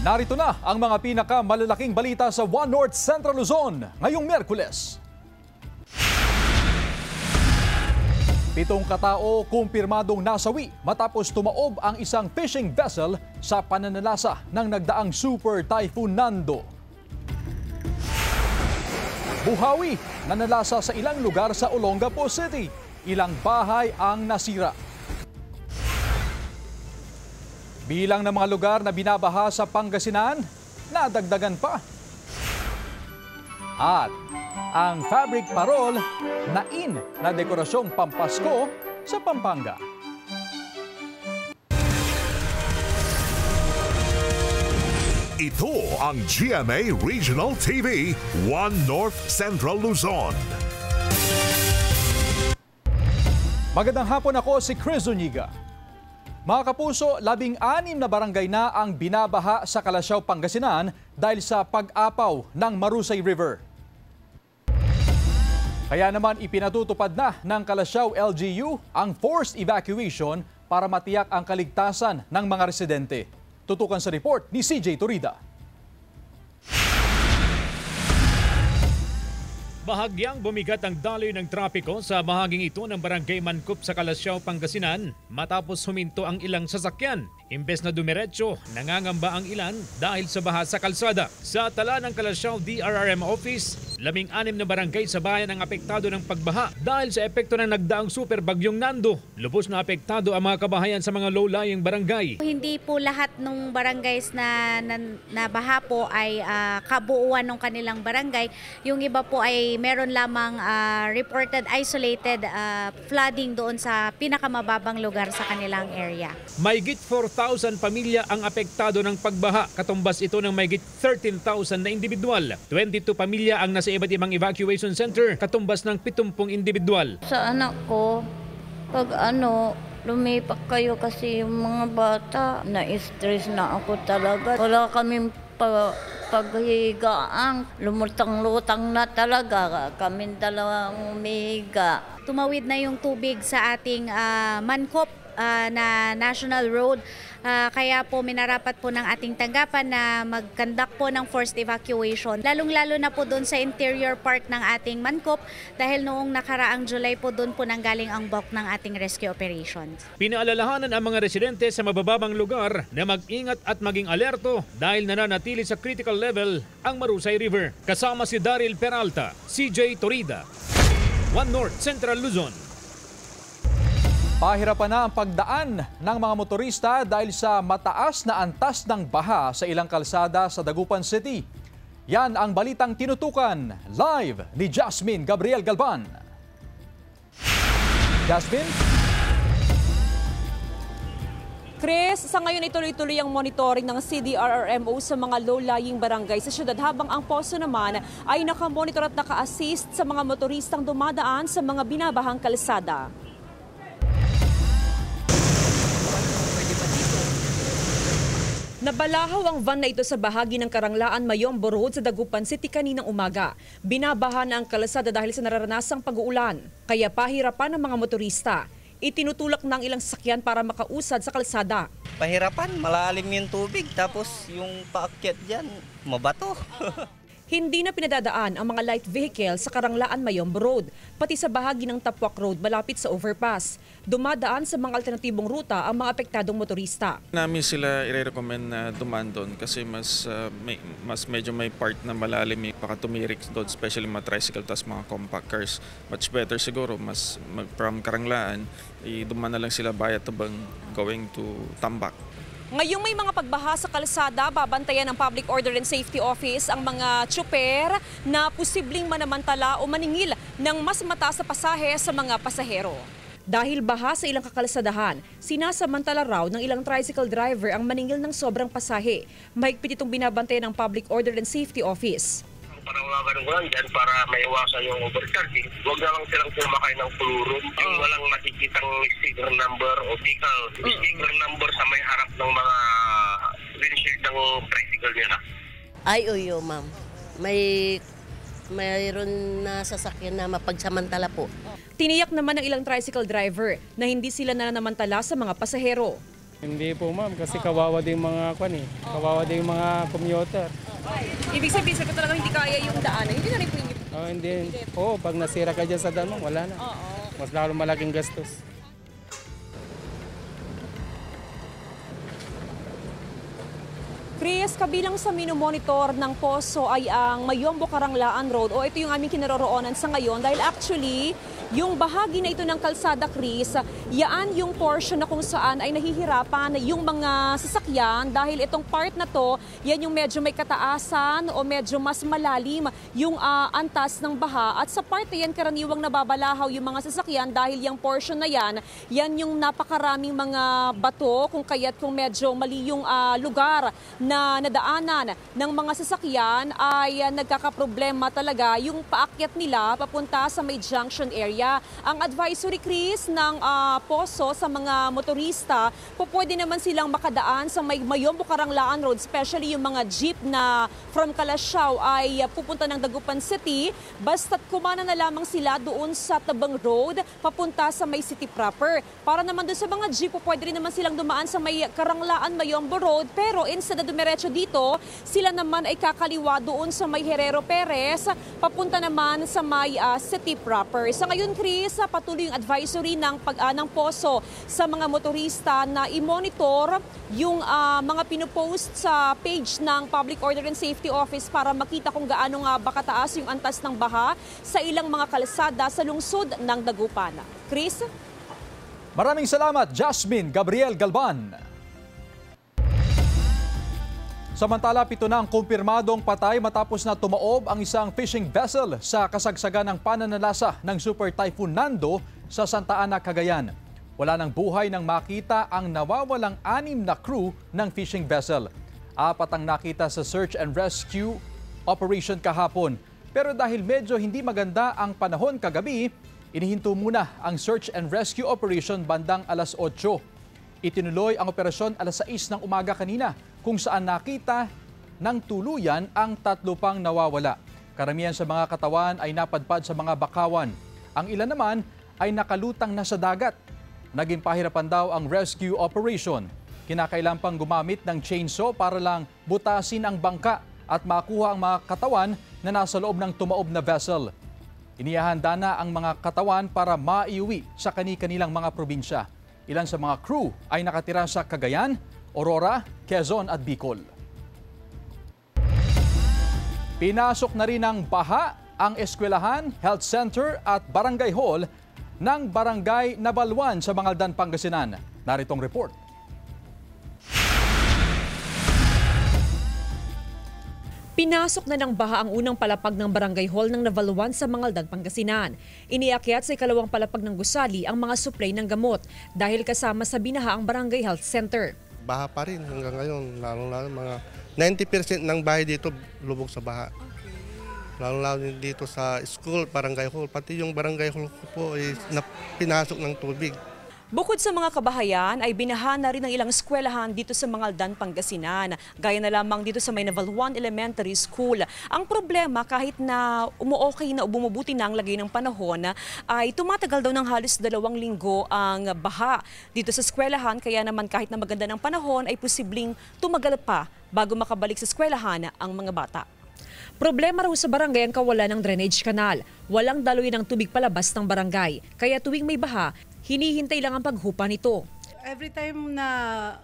Narito na ang mga pinakamalalaking balita sa One North Central Luzon ngayong Miyerkules. 7 katao kumpirmadong nasawi matapos tumaob ang isang fishing vessel sa pananalasa ng nagdaang Super Typhoon Nando. Buhawi, nanalasa sa ilang lugar sa Olongapo City. Ilang bahay ang nasira. Bilang ng mga lugar na binabaha sa Pangasinan, nadagdagan pa. At ang fabric parol na na dekorasyong Pampasko sa Pampanga. Ito ang GMA Regional TV, One North Central Luzon. Magandang hapon, ako si Chris Zuniga. Mga kapuso, 16 na barangay na ang binabaha sa Calasiao, Pangasinan dahil sa pag-apaw ng Marusay River. Kaya naman ipinatutupad na ng Calasiao LGU ang forced evacuation para matiyak ang kaligtasan ng mga residente. Tutukan sa report ni CJ Torida. Bahagyang bumigat ang daloy ng trapiko sa bahaging ito ng Barangay Mancop sa Calasiao, Pangasinan matapos huminto ang ilang sasakyan. Imbes na dumiretso, nangangamba ang ilan dahil sa baha sa kalsada. Sa tala ng Calasiao DRRM Office, 16 na barangay sa bayan ang apektado ng pagbaha dahil sa epekto ng nagdaang super bagyong Nando. Lubos na apektado ang mga kabahayan sa mga low-lying barangay. Hindi po lahat ng barangays na baha po ay kabuuan ng kanilang barangay. Yung iba po ay meron lamang reported isolated flooding doon sa pinakamababang lugar sa kanilang area. Mahigit 4,000 pamilya ang apektado ng pagbaha. Katumbas ito ng mahigit 13,000 na individual. 22 pamilya ang nasa iba't ibang evacuation center, katumbas ng 70 individual. Sa anak ko, pag lumipat kayo kasi yung mga bata, na-stress na ako talaga. Wala kaming paghigaan, lumutang-lutang na talaga. Kaming dalawang umihiga. Tumawid na yung tubig sa ating Mancop na National Road. Kaya po minarapat po ng ating tanggapan na mag-conduct po ng forced evacuation. Lalong-lalo na po doon sa interior part ng ating Mancop dahil noong nakaraang July po doon po nanggaling ang bulk ng ating rescue operations. Pinaalalahanan ang mga residente sa mabababang lugar na mag-ingat at maging alerto dahil nananatili sa critical level ang Marusay River. Kasama si Daryl Peralta, CJ Torida, One North Central Luzon. Pahirapan na ang pagdaan ng mga motorista dahil sa mataas na antas ng baha sa ilang kalsada sa Dagupan City. Yan ang balitang tinutukan live ni Jasmine Gabriel Galban. Jasmine? Chris, sa ngayon ituloy-tuloy ang monitoring ng CDRRMO sa mga low-lying barangay sa syudad habang ang POSO naman ay nakamonitor at naka-assist sa mga motoristang dumadaan sa mga binabahang kalsada. Nabalahaw ang van na ito sa bahagi ng Karanglaan Mayombo Road sa Dagupan City kaninang umaga. Binabaha na ang kalsada dahil sa nararanasang pag-uulan. Kaya pahirapan ng mga motorista. Itinutulak ng ilang sasakyan para makausad sa kalsada. Pahirapan, malalim yung tubig tapos yung paakyat dyan, mabato. Hindi na pinadadaan ang mga light vehicle sa Karanglaan Mayombo Road, pati sa bahagi ng Tapwak Road malapit sa overpass. Dumadaan sa mga alternatibong ruta ang mga apektadong motorista. Namin sila i-recommend na dumaan doon kasi medyo may part na malalim baka tumirik doon, especially mga tricycle tas mga compact cars. Much better siguro, from Karanglaan, dumaan na lang sila Bayatabang going to Tambak. Ngayong may mga pagbaha sa kalsada, babantayan ng Public Order and Safety Office ang mga tsuper na posibleng manamantala o maningil ng mas mataas na pasahe sa mga pasahero. Dahil baha sa ilang kakalsadahan, sinasamantala raw ng ilang tricycle driver ang maningil ng sobrang pasahe. Mahigpit itong binabantayan ng Public Order and Safety Office. Panawagan ko lang dyan para maiwasan yung overcharging. Huwag na lang silang pumakay ng plurum. Yung walang nakikitang sticker number o sticker number sa may harap ng mga windshield ng tricycle nila. Ay, uyo, ma'am. Mayroon na sasakyan na mapagsamantala po. Tiniyak naman ng ilang tricycle driver na hindi sila nananamantala sa mga pasahero. Hindi po ma'am, kasi kawawa din mga kawawa din mga commuter. Ibig sabihin, sabi talaga hindi kaya yung daanan, hindi na rin po yung... Hindi. Pag nasira ka dyan sa daan, wala na. Mas lalo malaking gastos. Chris, kabilang sa minomonitor ng Poso ay ang Mayombo Karanglaan Road o ito yung aming kinaroroonan sa ngayon dahil actually yung bahagi na ito ng kalsada, Chris, yaan yung portion na kung saan ay nahihirapan yung mga sasakyan dahil itong part na to, yan yung medyo may kataasan o medyo mas malalim yung antas ng baha at sa part na yan karaniwang nababalahaw yung mga sasakyan dahil yung portion na yan, yan yung napakaraming mga bato kung kaya't kung medyo mali yung lugar na nadaanan ng mga sasakyan ay nagkakaproblema talaga yung paakyat nila papunta sa may junction area. Ang advisory, Chris, ng Poso sa mga motorista, pwede naman silang makadaan sa may Mayombo Karanglaan Road, especially yung mga jeep na from Calasiao ay pupunta ng Dagupan City, basta't kumana na lamang sila doon sa Tabang Road papunta sa may city proper. Para naman doon sa mga jeep, pwede rin naman silang dumaan sa may Karanglaan Mayombo Road, pero instead na dumiretso dito, sila naman ay kakaliwa doon sa may Herrero Perez, papunta naman sa may city proper. Sa ngayon, Chris, patuloy yung advisory ng Poso sa mga motorista na i-monitor yung mga pinopost sa page ng Public Order and Safety Office para makita kung gaano nga ba kataas yung antas ng baha sa ilang mga kalsada sa lungsod ng Dagupan. Chris? Maraming salamat, Jasmine Gabriel Galban. Samantala, 7 na ang kumpirmadong patay matapos na tumaob ang isang fishing vessel sa kasagsagan ng pananalasa ng Super Typhoon Nando sa Santa Ana, Cagayan. Wala nang buhay nang makita ang nawawalang 6 na crew ng fishing vessel. 4 ang nakita sa search and rescue operation kahapon. Pero dahil medyo hindi maganda ang panahon kagabi, inihinto muna ang search and rescue operation bandang alas 8. Itinuloy ang operasyon alas 6 ng umaga kanina, kung saan nakita ng tuluyan ang 3 pang nawawala. Karamihan sa mga katawan ay napadpad sa mga bakawan. Ang ilan naman ay nakalutang na sa dagat. Naging pahirapan daw ang rescue operation. Kinakailangan pang gumamit ng chainsaw para lang butasin ang bangka at makuha ang mga katawan na nasa loob ng tumaob na vessel. Inihahanda na ang mga katawan para maiuwi sa kani-kanilang mga probinsya. Ilan sa mga crew ay nakatira sa Cagayan, Aurora, Quezon at Bicol. Pinasok na rin ng baha ang eskwelahan, health center at barangay hall ng Barangay Nabalwan sa Mangaldan, Pangasinan. Naritong report. Pinasok na ng baha ang unang palapag ng barangay hall ng Nabalwan sa Mangaldan, Pangasinan. Iniakyat sa ikalawang palapag ng gusali ang mga supply ng gamot dahil kasama sa binaha ang barangay health center. Baha pa rin hanggang ngayon, lalo-lalo mga 90% ng bahay dito lubog sa baha. Lalo-lalo dito sa school, barangay hall, pati yung barangay hall ko po ay pinasok ng tubig. Bukod sa mga kabahayan ay binaha na rin ang ilang eskwelahan dito sa Mangaldan, Pangasinan. Gaya na lamang dito sa may Nabalwan Elementary School. Ang problema kahit na umuokay na o bumubuti na ang lagay ng panahon ay tumatagal daw ng halos 2 linggo ang baha dito sa eskwelahan. Kaya naman kahit na maganda ng panahon ay posibleng tumagal pa bago makabalik sa eskwelahan ang mga bata. Problema raw sa barangay ang kawalan ng drainage canal. Walang daloy ng tubig palabas ng barangay. Kaya tuwing may baha, hinihintay lang ang paghupa nito. Every time na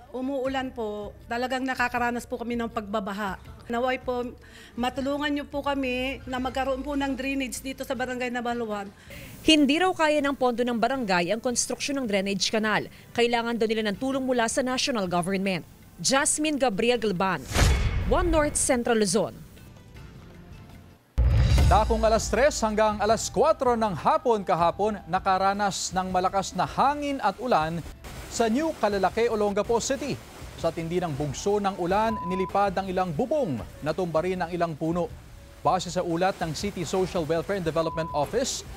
umuulan po, talagang nakakaranas po kami ng pagbabaha. Naway po, matulungan niyo po kami na magkaroon po ng drainage dito sa Barangay Nabalwan. Hindi raw kaya ng pondo ng barangay ang konstruksyon ng drainage canal. Kailangan daw nila ng tulong mula sa national government. Jasmine Gabriel Galban, One North Central Luzon. Dakong alas 3 hanggang alas 4 ng hapon kahapon, nakaranas ng malakas na hangin at ulan sa New Calalake, Olongapo City. Sa tindi ng bugso ng ulan, nilipad ang ilang bubong, natumba rin ang ilang puno. Base sa ulat ng City Social Welfare and Development Office,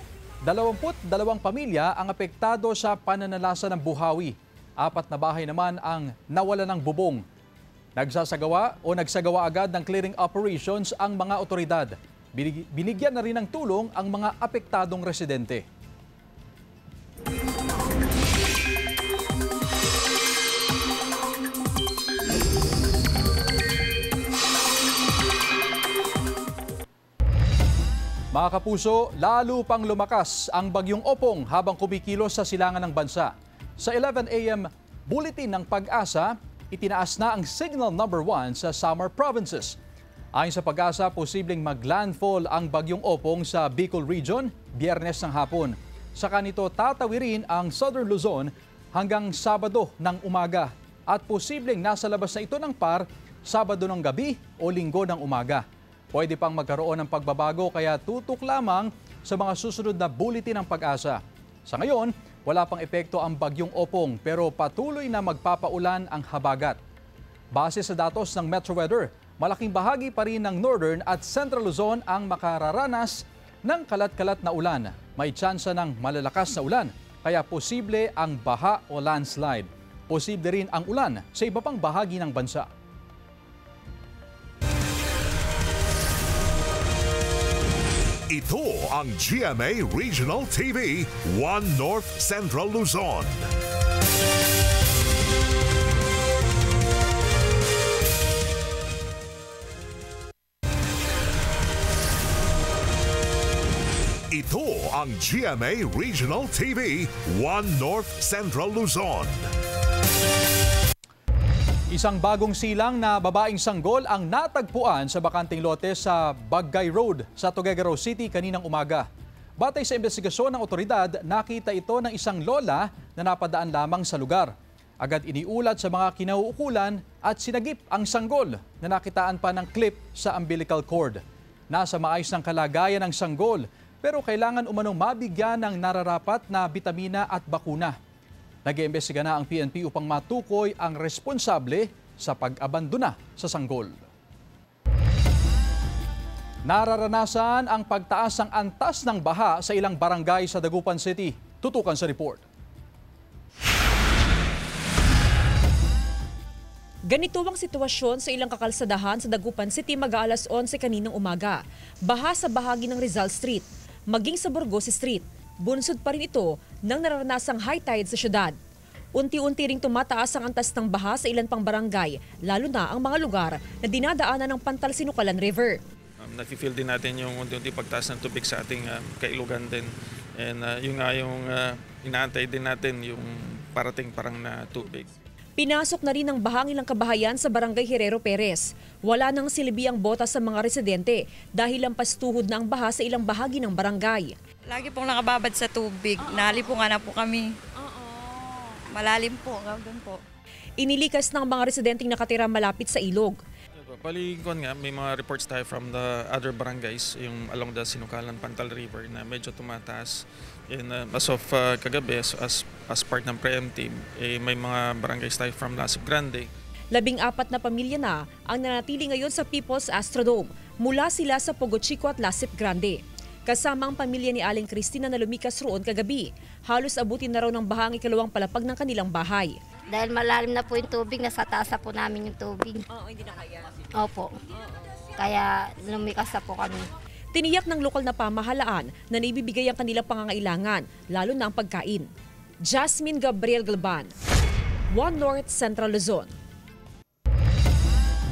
22 pamilya ang apektado sa pananalasa ng buhawi. 4 na bahay naman ang nawala ng bubong. Nagsagawa agad ng clearing operations ang mga otoridad. Binigyan na rin ng tulong ang mga apektadong residente. Mga kapuso, lalo pang lumakas ang bagyong Opong habang kumikilos sa silangan ng bansa. Sa 11 a.m. bulletin ng Pag-asa, itinaas na ang signal number 1 sa summer provinces. Ayon sa Pag-asa, posibleng maglandfall ang bagyong Opong sa Bicol Region, Biyernes ng hapon. Saka nito tatawirin ang Southern Luzon hanggang Sabado ng umaga at posibleng nasa labas na ito ng PAR Sabado ng gabi o Linggo ng umaga. Pwede pang magkaroon ng pagbabago kaya tutok lamang sa mga susunod na bulletin ng Pag-asa. Sa ngayon, wala pang epekto ang bagyong Opong pero patuloy na magpapaulan ang habagat. Base sa datos ng Metro Weather, malaking bahagi pa rin ng Northern at Central Luzon ang makararanas ng kalat-kalat na ulan. May tsansa ng malalakas na ulan, kaya posible ang baha o landslide. Posible rin ang ulan sa iba pang bahagi ng bansa. Ito ang GMA Regional TV, 1 North Central Luzon. Ito ang GMA Regional TV, 1 North Central Luzon. Isang bagong silang na babaeng sanggol ang natagpuan sa bakanting lote sa Bagay Road sa Tuguegarao City kaninang umaga. Batay sa investigasyon ng otoridad, nakita ito ng isang lola na napadaan lamang sa lugar. Agad iniulat sa mga kinauukulan at sinagip ang sanggol na nakitaan pa ng clip sa umbilical cord. Nasa maayos ng kalagayan ng sanggol pero kailangan umanong mabigyan ng nararapat na bitamina at bakuna. Nag-iimbestiga na ang PNP upang matukoy ang responsable sa pag-abandona sa sanggol. Nararanasan ang pagtaas ng antas ng baha sa ilang barangay sa Dagupan City. Tutukan sa report. Ganito ang sitwasyon sa ilang kakalsadahan sa Dagupan City mag-aalas 11 kaninang umaga. Baha sa bahagi ng Rizal Street, maging sa Burgos Street. Bunsod pa rin ito ng nararanasang high tide sa syudad. Unti-unti ring tumataas ang antas ng baha sa ilan pang barangay, lalo na ang mga lugar na dinadaanan ng Pantal-Sinukalan River. Nafe-feel din natin yung unti-unti pagtaas ng tubig sa ating kailugan din. And yun nga yung inaantay din natin yung parating parang na tubig. Pinasok na rin ng bahang ilang kabahayan sa Barangay Herrero Perez. Wala nang silbi ang bota sa mga residente dahil lampas tuhod na ang baha sa ilang bahagi ng barangay. Lagi pong nakababad sa tubig. Nalipungan na po kami. Malalim po, doon po. Inilikas ng mga residenteng nakatira malapit sa ilog. Palingkon nga, may mga reports tayo from the other barangays, yung along the Sinukalan Pantal River na medyo tumataas. And as of kagabi, as part ng preemptive, may mga barangays tayo from Lasip Grande. 14 na pamilya na ang nanatili ngayon sa People's Astrodome. Mula sila sa Pogo Chico at Lasip Grande. Kasama ang pamilya ni Aling Cristina na lumikas roon kagabi. Halos abutin na raw ng baha ang ikalawang palapag ng kanilang bahay. Dahil malalim na po yung tubig, nasa taas na po namin yung tubig. Oo, hindi na kaya. Opo. Kaya lumikas na po kami. Tiniyak ng lokal na pamahalaan na naibibigay ang kanilang pangangailangan, lalo na ang pagkain. Jasmine Gabriel Galban, 1 North Central Luzon.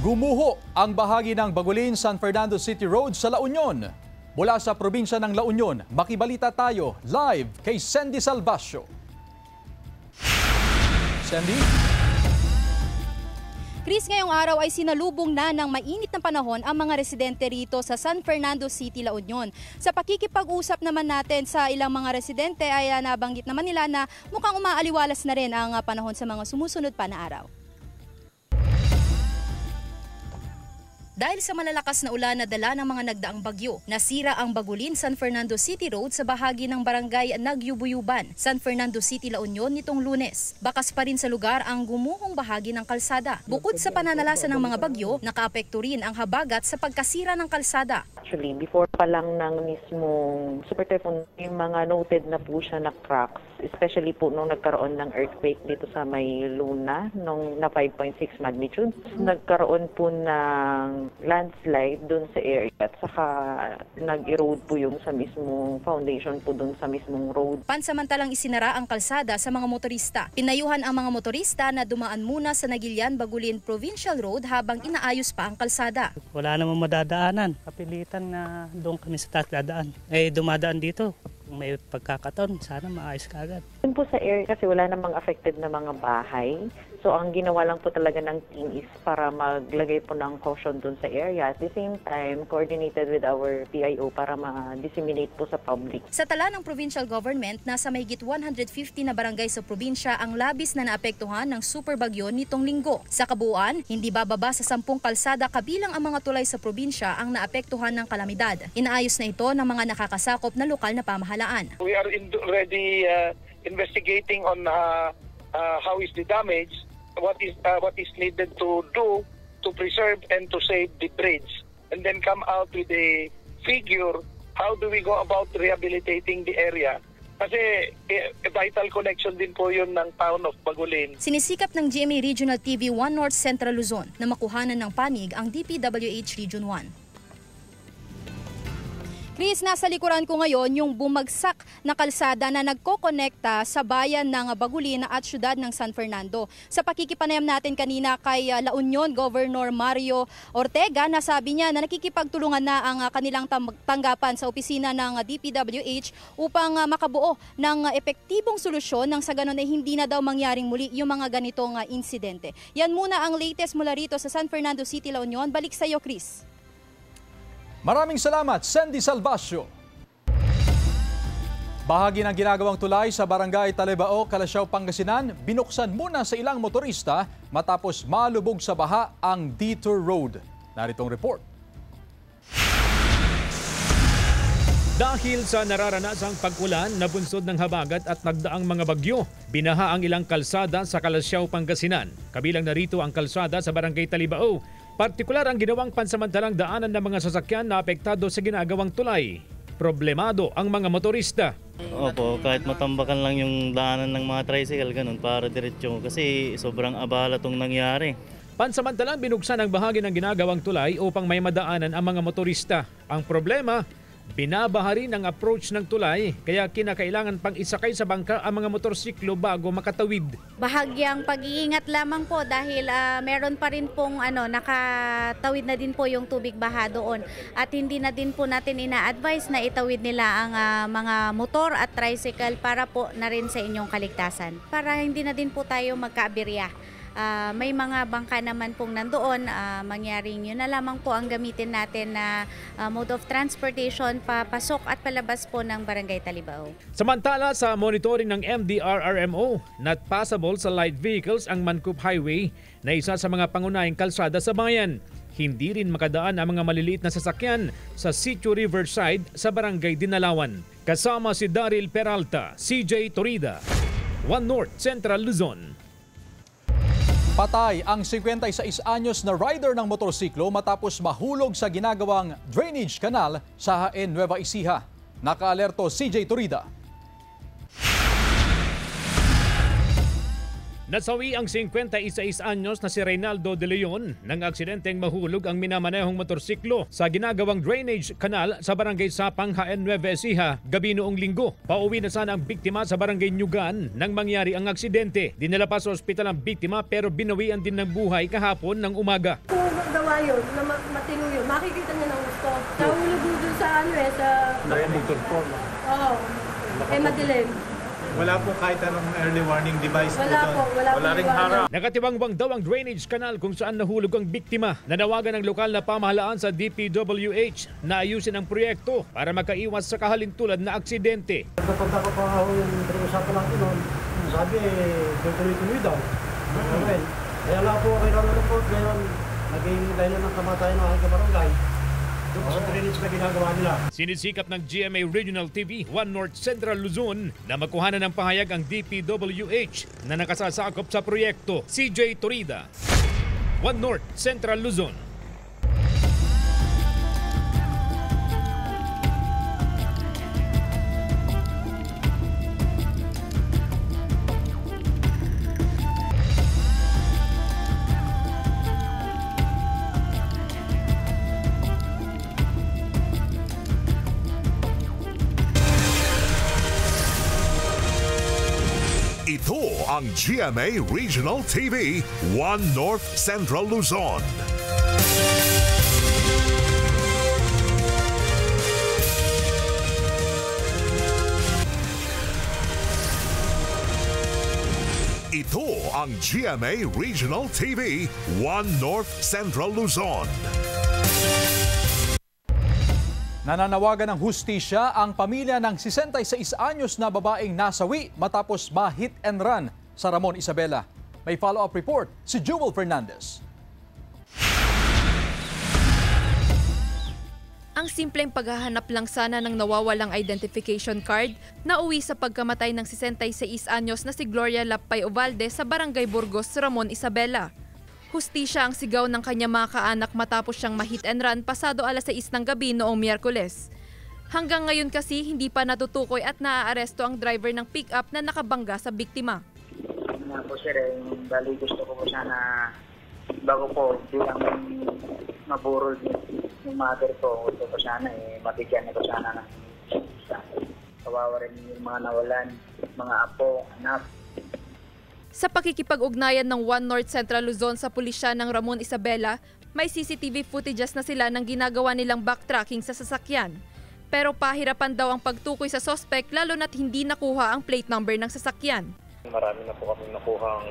Gumuho ang bahagi ng Bagulin San Fernando City Road sa La Union. Mula sa probinsya ng La Union, makibalita tayo live kay Sandy Salvacio. Sandy? Chris, ngayong araw ay sinalubong na ng mainit na panahon ang mga residente rito sa San Fernando City, La Union. Sa pakikipag-usap naman natin sa ilang mga residente ay nabanggit naman nila na mukhang umaaliwalas na rin ang panahon sa mga sumusunod pa na araw. Dahil sa malalakas na ulan na dala ng mga nagdaang bagyo, nasira ang Bagulin San Fernando City Road sa bahagi ng barangay Nagyubuyuban, San Fernando City, La Union nitong Lunes. Bakas pa rin sa lugar ang gumuhong bahagi ng kalsada. Bukod sa pananalasa ng mga bagyo, nakaapekto rin ang habagat sa pagkasira ng kalsada. Actually, before pa lang ng mismong super typhoon, yung mga noted na po siya na cracks especially po nung nagkaroon ng earthquake dito sa may Luna nung na 5.6 magnitude. Nagkaroon po ng landslide dun sa area at saka nag-erode po yung sa mismong foundation po dun sa mismong road. Pansamantalang isinara ang kalsada sa mga motorista. Pinayuhan ang mga motorista na dumaan muna sa Nagilian Bagulin Provincial Road habang inaayos pa ang kalsada. Wala namang madadaanan. Kapilitan na doon kami sa taas dadaan. Dumadaan dito. Kung may pagkakataon, sana maayos ka agad. Yun po sa area kasi wala namang affected na mga bahay. So ang ginawa lang po talaga ng team is para maglagay po ng caution dun sa area. At the same time, coordinated with our PIO para ma-disseminate po sa public. Sa tala ng provincial government, nasa mahigit 150 na barangay sa probinsya ang labis na naapektuhan ng super bagyo nitong linggo. Sa kabuuan, hindi bababa sa 10 kalsada kabilang ang mga tulay sa probinsya ang naapektuhan ng kalamidad. Inaayos na ito ng mga nakakasakop na lokal na pamahalaan. We are already investigating on how is the damage, what is needed to do to preserve and to save the bridge, and then come out with a figure how do we go about rehabilitating the area. Kasi vital connection din po yun ng town of Bagulin. Sinisikap ng GMA Regional TV 1 North Central Luzon na makuhanan ng panig ang DPWH Region 1. Chris, nasa likuran ko ngayon yung bumagsak na kalsada na nagkokonekta sa bayan ng Bagulin at syudad ng San Fernando. Sa pakikipanayam natin kanina kay La Union Governor Mario Ortega, nasabi niya na nakikipagtulungan na ang kanilang tanggapan sa opisina ng DPWH upang makabuo ng epektibong solusyon nang sa ganon ay hindi na daw mangyaring muli yung mga ganitong insidente. Yan muna ang latest mula rito sa San Fernando City, La Union. Balik sa iyo, Chris. Maraming salamat, Sandy Salvacio. Bahagi ng ginagawang tulay sa Barangay Talibao, Calasiao, Pangasinan, binuksan muna sa ilang motorista matapos malubog sa baha ang Detour Road. Naritong report. Dahil sa nararanasang pag-ulan na bunsod ng habagat at nagdaang mga bagyo, binaha ang ilang kalsada sa Calasiao, Pangasinan. Kabilang narito ang kalsada sa Barangay Talibao. Partikular ang ginawang pansamantalang daanan ng mga sasakyan na apektado sa ginagawang tulay. Problemado ang mga motorista. Opo, kahit matambakan lang yung daanan ng mga tricycle, ganun, para diretso. Kasi sobrang abala tong nangyari. Pansamantalang binuksan ang bahagi ng ginagawang tulay upang may madaanan ang mga motorista. Ang problema, binabaha rin ang approach ng tulay kaya kinakailangan pang isakay sa bangka ang mga motorsiklo bago makatawid. Bahagyang pag-iingat lamang po dahil meron pa rin pong nakatawid na din po yung tubig baha doon. At hindi na din po natin ina-advise na itawid nila ang mga motor at tricycle para po na rin sa inyong kaligtasan. Para hindi na din po tayo magkaaberya. May mga bangka naman pong nandoon, mangyaring yun na lamang po ang gamitin natin na mode of transportation papasok at palabas po ng Barangay Talibao. Samantala sa monitoring ng MDRRMO, not passable sa light vehicles ang Mancub Highway na isa sa mga pangunahing kalsada sa bayan. Hindi rin makadaan ang mga maliliit na sasakyan sa Sitio Riverside sa Barangay Dinalawan. Kasama si Daryl Peralta, CJ Torida, 1 North Central Luzon. Patay ang 56 anyos na rider ng motorsiklo matapos mahulog sa ginagawang drainage canal sa Jaén, Nueva Ecija. Nakaalerto CJ Torida. Nasawi ang 56 anyos na si Reynaldo De Leon nang aksidenteng mahulog ang minamanehong motorsiklo sa ginagawang drainage canal sa Barangay Sapang, Jaén, Nueva Ecija gabi noong linggo. Pauwi na sana ang biktima sa Barangay Nyugan nang mangyari ang aksidente. Dinala pa sa ospital ang biktima pero binawian din ng buhay kahapon ng umaga. Kung magawa yun, na matino yun, makikita niya ng gusto. Nahulog doon sa sa... motor po. Oo. Madilim. Wala po kahit anong early warning device wala po. Wala ring harap. Nakatiwangwang daw ang drainage canal kung saan nahulog ang biktima. Nanawagan ng lokal na pamahalaan sa DPWH na ayusin ang proyekto para makaiwas sa kahalintulad na aksidente. Nagpapunta ko pa ako yung pinag-usapan natin noon. Sabi, tuloy-tuloy daw. Kaya nga po kayo ng report ngayon, naging dahilan ng kamatayan ng aking kabarangay. Sinisikap ng GMA Regional TV 1 North Central Luzon na makuhanan ng pahayag ang DPWH na nakasasakop sa proyekto. CJ Torida, 1 North Central Luzon. Ito ang GMA Regional TV, 1 North Central Luzon. Ito ang GMA Regional TV, 1 North Central Luzon. Nananawagan ng hustisya ang pamilya ng 66 anyos na babaeng nasawi matapos ma-hit and run sa Ramon Isabela. May follow-up report si Jewel Fernandez. Ang simpleng paghahanap lang sana ng nawawalang identification card na uwi sa pagkamatay ng 66 anyos na si Gloria Lapay Ovalde sa Barangay Burgos, Ramon Isabela. Hustisya ang sigaw ng kanya mga kaanak matapos siyang ma-hit and run pasado alas 6 ng gabi noong Miyerkules. Hanggang ngayon kasi hindi pa natutukoy at naaaresto ang driver ng pick-up na nakabangga sa biktima. Po sir, bali gusto ko po sana bago po bilang maburol yung mother ko, gusto ko sana mabigyan ko sana ng kawawa rin yung mga nawalan, mga apo, anak. Sa pakikipag-ugnayan ng 1 North Central Luzon sa pulisya ng Ramon Isabela, may CCTV footages na sila ng ginagawa nilang backtracking sa sasakyan. Pero pahirapan daw ang pagtukoy sa suspect lalo na't hindi nakuha ang plate number ng sasakyan. Marami na po kami nakuhang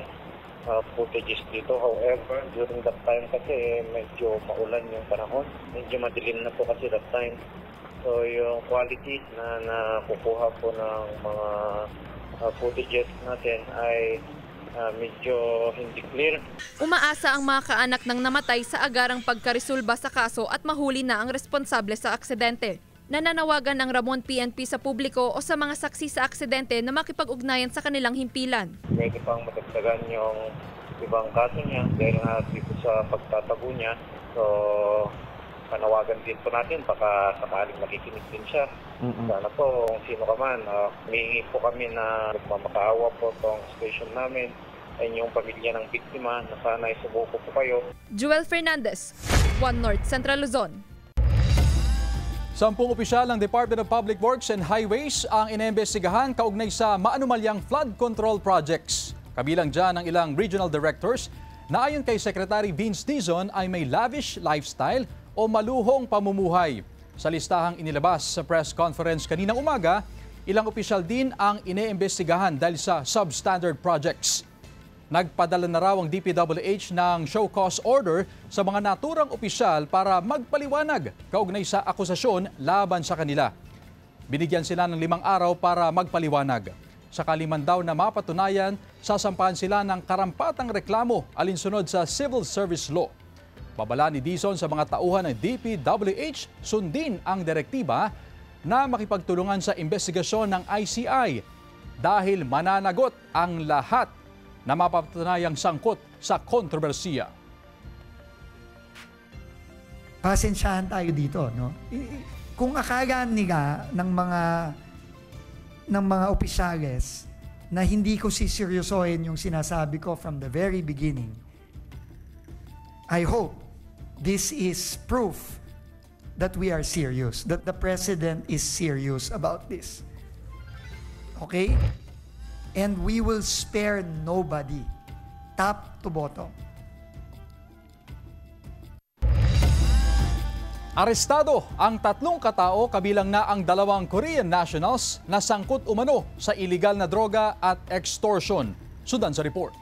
footages dito. However, during that time kasi medyo maulan yung panahon. Medyo madilim na po kasi that time. So yung quality na nakukuha po ng mga footages natin ay medyo hindi clear. Umaasa ang mga kaanak ng namatay sa agarang pagkaresolba sa kaso at mahuli na ang responsable sa aksidente. Nananawagan ang Ramon PNP sa publiko o sa mga saksi sa aksidente na makipag-ugnayan sa kanilang himpilan. Pwede pang madagdagan yung ibang kaso niya dahil nga dito sa pagtatago niya. So, panawagan din po natin, baka sakaling makikinig din siya. Sana po, kung sino ka man, humihingi po kami na magmamakaawa po itong station namin ay yung pamilya ng biktima na sana isubuko po kayo. Jewel Fernandez, 1 North Central Luzon. 10 opisyal ng Department of Public Works and Highways ang inimbestigahan kaugnay sa maanumalyang flood control projects. Kabilang dyan ang ilang regional directors na ayon kay Secretary Vince Dizon ay may lavish lifestyle o maluhong pamumuhay. Sa listahang inilabas sa press conference kaninang umaga, ilang opisyal din ang iniimbestigahan dahil sa substandard projects. Nagpadala na raw ang DPWH ng show cause order sa mga naturang opisyal para magpaliwanag kaugnay sa akusasyon laban sa kanila. Binigyan sila ng 5 araw para magpaliwanag. Sakali man daw na mapatunayan, sasampahan sila ng karampatang reklamo alinsunod sa Civil Service Law. Babala ni Dizon sa mga tauhan ng DPWH sundin ang direktiba na makipagtulungan sa investigasyon ng ICI dahil mananagot ang lahat na mapatunayang sangkot sa kontrobersiya. Pasensyahan tayo dito, no? Kung akala nila ng mga opisyales na hindi ko siseryosohin yung sinasabi ko from the very beginning, I hope this is proof that we are serious, that the President is serious about this. Okay? And we will spare nobody, top to bottom. Arestado ang 3 katao kabilang na ang 2 Korean nationals na sangkot umano sa iligal na droga at extortion. Sundan sa report.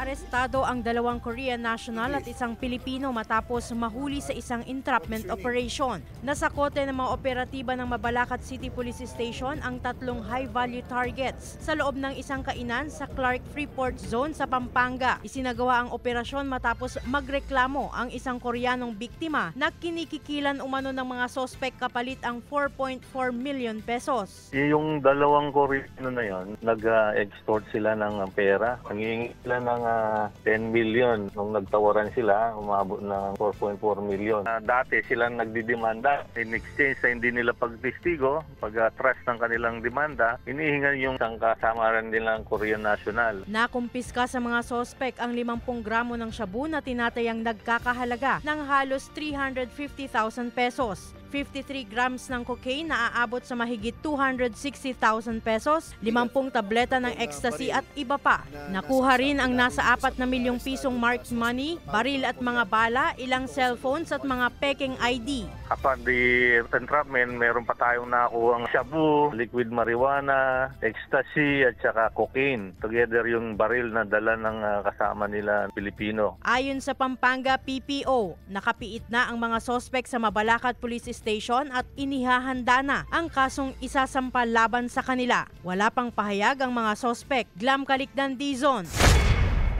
Arestado ang 2 Korean national at 1 Pilipino matapos mahuli sa isang entrapment operation. Nasa kote ng mga operatiba ng Mabalacat City Police Station ang 3 high-value targets sa loob ng isang kainan sa Clark Freeport Zone sa Pampanga. Isinagawa ang operasyon matapos magreklamo ang isang Koreanong biktima na kinikikilan umano ng mga sospek kapalit ang 4.4 million pesos. Yung 2 Koreano na yon, nag-extort sila ng pera. Nangihingi sila ng 10 million. Nung nagtawaran sila, umabot ng 4.4 million. Dati sila nagdidemanda. In exchange sa hindi nila pagtistigo, pag-trust ng kanilang demanda, inihingan yung isang kasama rin nilang Korean national. Nakumpiska sa mga sospek ang 50 gramo ng shabu na tinatayang nagkakahalaga ng halos 350,000 pesos. 53 grams ng cocaine na aabot sa mahigit 260,000 pesos, 50 tableta ng ecstasy at iba pa. Nakuha rin ang nasa 4 na milyong pisong marked money, baril at mga bala, ilang cellphones at mga peking ID. Upon the entrapment, meron pa tayong nakuhang shabu, liquid marijuana, ecstasy at saka cocaine. Together yung baril na dala ng kasama nila Pilipino. Ayon sa Pampanga PPO, nakapiit na ang mga sospek sa Mabalacat Police Station at inihahanda na ang kasong isasampal laban sa kanila. Wala pang pahayag ang mga sospek. Glam Calicdan, Dizon,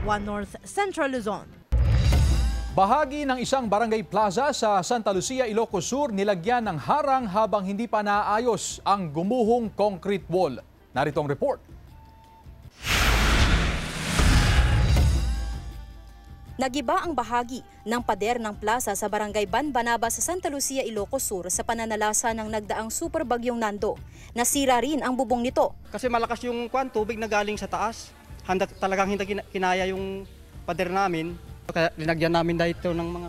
One North Central Luzon. Bahagi ng isang barangay plaza sa Santa Lucia, Ilocos Sur nilagyan ng harang habang hindi pa naayos ang gumuhong concrete wall. Narito ang report. Nagiba ang bahagi ng pader ng plaza sa barangay Banbanaba sa Santa Lucia, Ilocos Sur sa pananalasa ng nagdaang super bagyong Nando. Nasira rin ang bubong nito. Kasi malakas yung tubig na galing sa taas. Talagang hindi kinaya yung pader namin. Kaya linagyan namin dito ng mga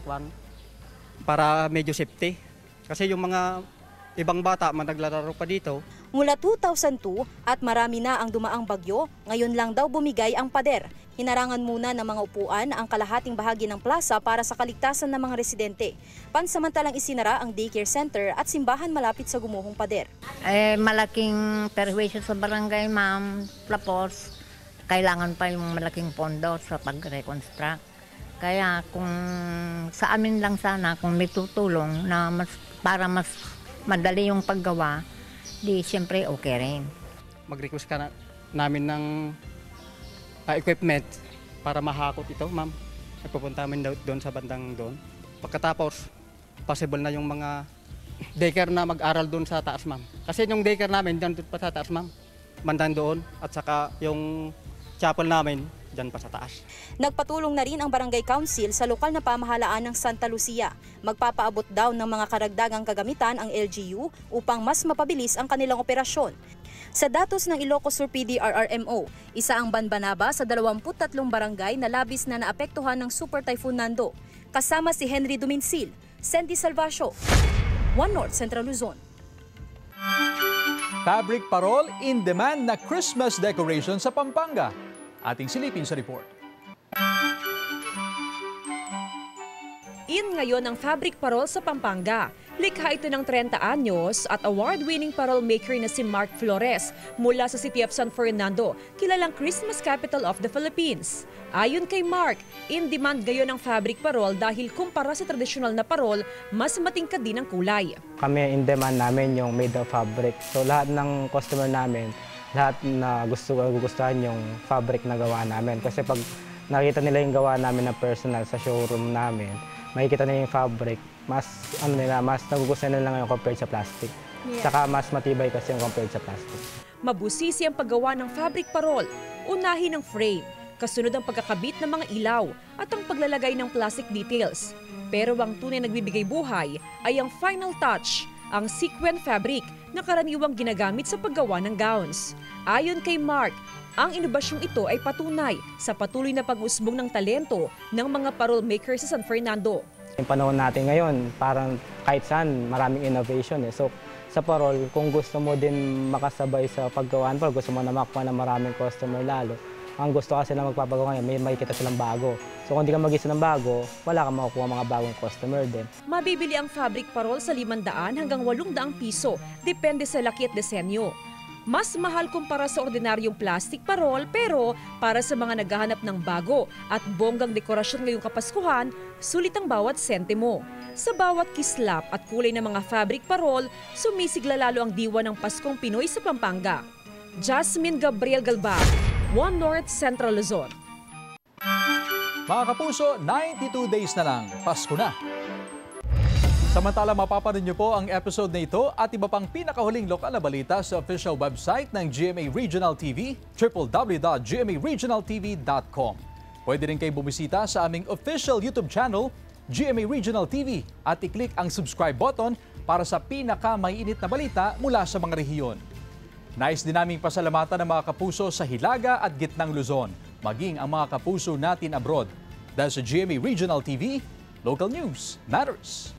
para medyo safety. Kasi yung mga ibang bata naglalaro pa dito. Mula 2002 at marami na ang dumaang bagyo, ngayon lang daw bumigay ang pader. Hinarangan muna ng mga upuan ang kalahating bahagi ng plaza para sa kaligtasan ng mga residente. Pansamantalang isinara ang daycare center at simbahan malapit sa gumuhong pader. Malaking perwisyo sa barangay, ma'am. Tapos, kailangan pa yung malaking pondo sa pag-reconstruct. Kaya kung sa amin lang sana, kung may tutulong na para mas madali yung paggawa, di siyempre okay rin. Mag-request ka namin ng equipment para mahakot ito, ma'am. Pupunta namin doon sa bandang doon. Pagkatapos, possible na yung mga daycare na mag-aral doon sa taas, ma'am. Kasi yung daycare namin, doon pa sa taas, ma'am. Bandang doon at saka yung chapel namin, dyan pa sa taas. Nagpatulong na rin ang Barangay Council sa lokal na pamahalaan ng Santa Lucia. Magpapaabot daw ng mga karagdagang kagamitan ang LGU upang mas mapabilis ang kanilang operasyon. Sa datos ng Ilocos Sur PDRRMO, isa ang Banbanaba sa 23 barangay na labis na naapektuhan ng Super Typhoon Nando. Kasama si Henry Duminsil, Sandy Salvacio, One North Central Luzon. Fabric parol in demand na Christmas decoration sa Pampanga. Ating silipin sa report. In ngayon ang fabric parol sa Pampanga. Likha ito ng 30 anyos at award-winning parol maker na si Mark Flores mula sa City of San Fernando, kilalang Christmas capital of the Philippines. Ayon kay Mark, in demand gayon ang fabric parol dahil kumpara sa tradisyonal na parol, mas matingkad din ang kulay. Kami in demand namin yung made of fabric. So lahat ng customer namin, lahat na gugustuhan yung fabric na gawa namin. Kasi pag nakita nila yung gawa namin na personal sa showroom namin, makikita nila yung fabric, mas nagugustuhan nila ngayon compared sa plastic. Yeah. Saka mas matibay kasi yung compared sa plastic. Mabusisi ang paggawa ng fabric parol. Unahin ang frame, kasunod ang pagkakabit ng mga ilaw at ang paglalagay ng plastic details. Pero ang tunay nagbibigay buhay ay ang final touch, ang sequin fabric na karaniwang ginagamit sa paggawa ng gowns. Ayon kay Mark, ang inobasyong ito ay patunay sa patuloy na pag-usbong ng talento ng mga parol makers sa San Fernando. Yung panahon natin ngayon, parang kahit saan maraming innovation. So sa parol, kung gusto mo din makasabay sa paggawa ng parol, gusto mo na makakuha ng maraming customer lalo, ang gusto kasi na magpapagawa ngayon, may makikita silang bago. So kung di ka mag-isa ng bago, wala kang makukuha mga bagong customer din. Mabibili ang fabric parol sa 500 hanggang 800 piso, depende sa laki at disenyo. Mas mahal kumpara sa ordinaryong plastic parol, pero para sa mga naghahanap ng bago at bonggang dekorasyon ngayong Kapaskuhan, sulit ang bawat sentimo. Sa bawat kislap at kulay ng mga fabric parol, sumisigla lalo ang diwa ng Paskong Pinoy sa Pampanga. Jasmine Gabriel Galba, One North Central Luzon. Mga kapuso, 92 days na lang, Pasko na. Samantala, mapapanood niyo po ang episode na ito at iba pang pinakahuling lokal na balita sa official website ng GMA Regional TV, www.gmaregionaltv.com. Pwede rin kayo bumisita sa aming official YouTube channel, GMA Regional TV, at i-click ang subscribe button para sa pinaka-maiinit na balita mula sa mga rehiyon. Nais din naming pasalamatan ng mga kapuso sa Hilaga at Gitnang Luzon, maging ang mga kapuso natin abroad. Dahil sa GMA Regional TV, local news matters.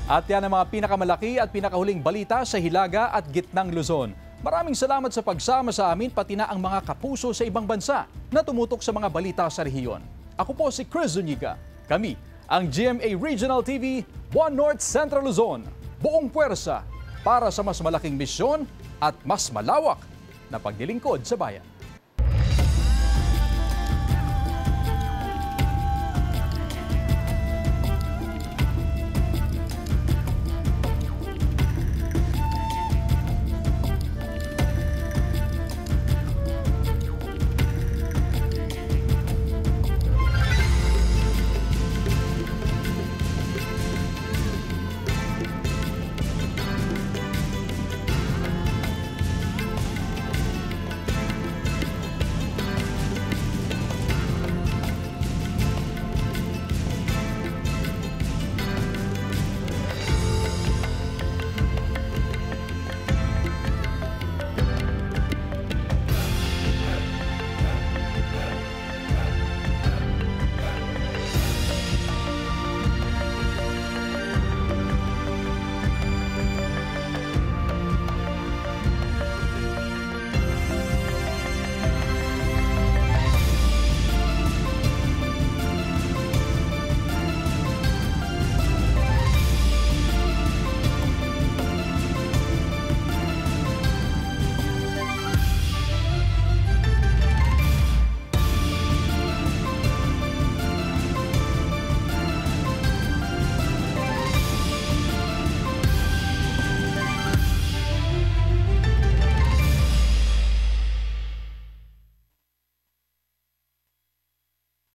At yan ang mga pinakamalaki at pinakahuling balita sa Hilaga at Gitnang Luzon. Maraming salamat sa pagsama sa amin, pati na ang mga kapuso sa ibang bansa na tumutok sa mga balita sa rehiyon. Ako po si Chris Zuniga. Kami ang GMA Regional TV 1 North Central Luzon. Buong puwersa para sa mas malaking misyon at mas malawak na paglilingkod sa bayan.